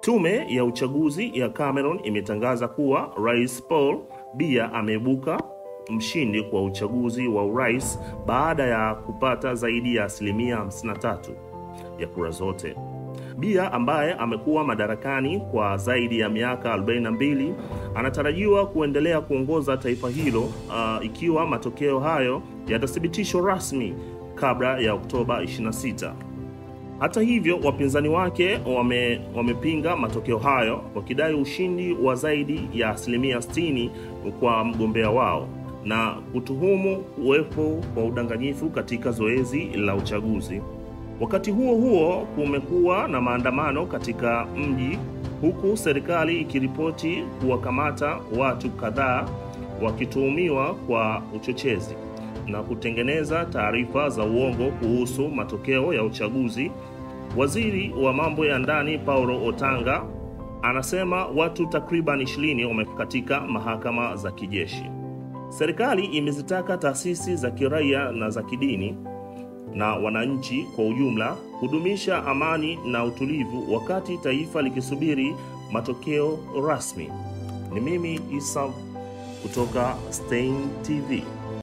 Tume ya uchaguzi ya Cameroon imetangaza kuwa Rais Paul Biya ameibuka mshindi kwa uchaguzi wa urais baada ya kupata zaidi ya 53% ya kura zote. Biya ambaye amekuwa madarakani kwa zaidi ya miaka 42 anatarajiwa kuendelea kuongoza taifa hilo ikiwa matokeo hayo yatathibitishwa rasmi kabla ya Oktoba 26. Hata hivyo, wapinzani wake wamepinga matokeo hayo wakidai ushindi wa zaidi ya 60% kwa mgombea wao na kutuhumu kuwepo kwa udanganyifu katika zoezi la uchaguzi. Wakati huo huo, kumekuwa na maandamano katika mji huku serikali ikiripoti kuwakamata watu kadhaa wakituhumiwa kwa uchochezi na kutengeneza taarifa za uongo kuhusu matokeo ya uchaguzi. Waziri wa mambo ya ndani Paulo Otanga anasema watu takriban 20 wamefika katika mahakama za kijeshi. Serikali imezitaka taasisi za kiraia na za kidini na wananchi kwa ujumla kudumisha amani na utulivu wakati taifa likisubiri matokeo rasmi. Ni mimi Isa kutoka Stein TV.